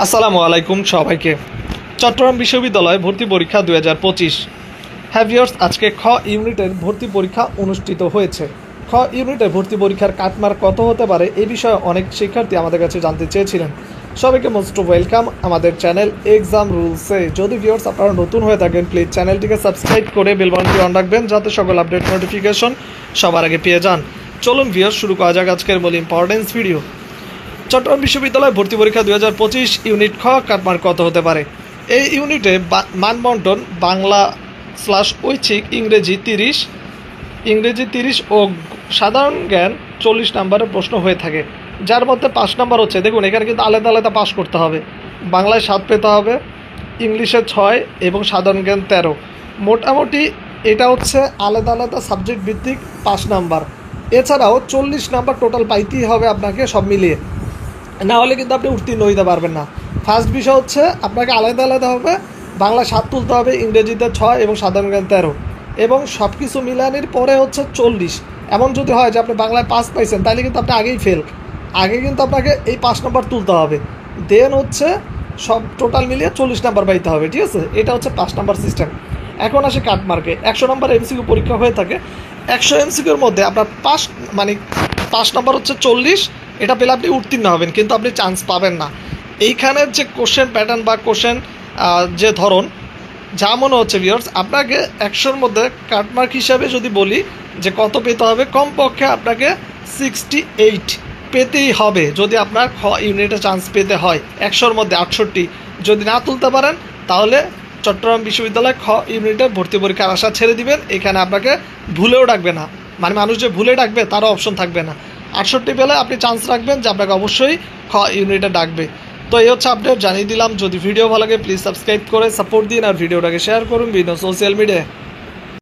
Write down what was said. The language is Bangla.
আসসালামু আলাইকুম সবাইকে। চট্টগ্রাম বিশ্ববিদ্যালয় ভর্তি পরীক্ষা 2025 হ্যাভিয়ার্স আজকে খ ইউনিটের ভর্তি পরীক্ষা অনুষ্ঠিত হয়েছে। খ ইউনিটের ভর্তি পরীক্ষার কাটমার্ক কত হতে পারে এই বিষয়ে অনেক শিক্ষার্থী আমাদের কাছে জানতে চেয়েছিলেন। সবাইকে মোস্ট ওয়েলকাম আমাদের চ্যানেল এক্সাম রুলসে। যদি ভিউয়ার্স আপনারা নতুন হয়ে থাকেন প্লিজ চ্যানেলটিকে সাবস্ক্রাইব করে বেল বাটনটি অন রাখবেন যাতে সকল আপডেট নোটিফিকেশন সবার আগে পেয়ে যান। চলুন ভিউয়ার্স শুরু করা যাক আজকের মূল ইম্পর্টেন্স ভিডিও। চট্টগ্রাম বিশ্ববিদ্যালয় ভর্তি পরীক্ষা 2025 ইউনিট খ কাটমার্ক কত হতে পারে। এই ইউনিটে মানবন্টন বাংলা/ঐচ্ছিক ইংরেজি 30 ও সাধারণ জ্ঞান 40 নম্বরের প্রশ্ন হয়ে থাকে, যার মধ্যে 5 নম্বর হচ্ছে, দেখুন এখানে কিন্তু আলাদা আলাদা পাস করতে হবে। বাংলায় 7 পেতে হবে, ইংলিশে 6 এবং সাধারণ জ্ঞান 13। মোটামুটি এটা হচ্ছে আলাদা আলাদা সাবজেক্ট ভিত্তিক 5 নাম্বার। এছাড়াও 40 নাম্বার টোটাল পাইতেই হবে আপনাকে সব মিলিয়ে, না হলে কিন্তু আপনি উত্তীর্ণ হইতে পারবেন না। ফার্স্ট বিষয় হচ্ছে আপনাকে আলাদা আলাদা হবে, বাংলা 7 তুলতে হবে, ইংরেজিতে 6 এবং সাধারণ জ্ঞান 13, এবং সব কিছু মিলানির পরে হচ্ছে 40। এমন যদি হয় যে আপনি বাংলায় 5 পাইছেন তাহলে কিন্তু আপনি আগেই ফেল, আগে কিন্তু আপনাকে এই 5 নম্বর তুলতে হবে, দেন হচ্ছে সব টোটাল মিলিয়ে 40 নাম্বার পাইতে হবে, ঠিক আছে? এটা হচ্ছে 5 নাম্বার সিস্টেম। এখন আসে কাটমার্কে। 100 নম্বর এমসিকিউ পরীক্ষা হয়ে থাকে। 100 এমসিকিউর মধ্যে আপনার 5 নম্বর হচ্ছে 40, এটা পেলে আপনি উত্তীর্ণ হবেন, কিন্তু আপনি চান্স পাবেন না। এইখানের যে কোশ্চেন প্যাটার্ন বা কোশ্চেন যে ধরন যা মনে হচ্ছে ভিউয়ার্স, আপনাকে 100-র মধ্যে কাটমার্ক হিসাবে যদি বলি যে কত পেতে হবে, কমপক্ষে আপনাকে 68 পেতেই হবে যদি আপনার খ ইউনিটে চান্স পেতে হয়। 100-র মধ্যে 68 যদি না তুলতে পারেন তাহলে চট্টগ্রাম বিশ্ববিদ্যালয় খ ইউনিটের ভর্তি পরীক্ষার আশা ছেড়ে দিবেন। এখানে আপনাকে ভুলেও ডাকবে না, মানে মানুষ যে ভুলে ডাকবে তারও অপশন থাকবে না। 68 পেলে আপনি চান্স রাখবেন যে আপনাকে অবশ্যই খ ইউনিটে ডাকবে। তো এই হচ্ছে আপডেট জানিয়ে দিলাম। যদি ভিডিও ভালো লাগে প্লিজ সাবস্ক্রাইব করে সাপোর্ট দিন আর ভিডিওটাকে শেয়ার করুন বিভিন্ন সোশ্যাল মিডিয়ায়।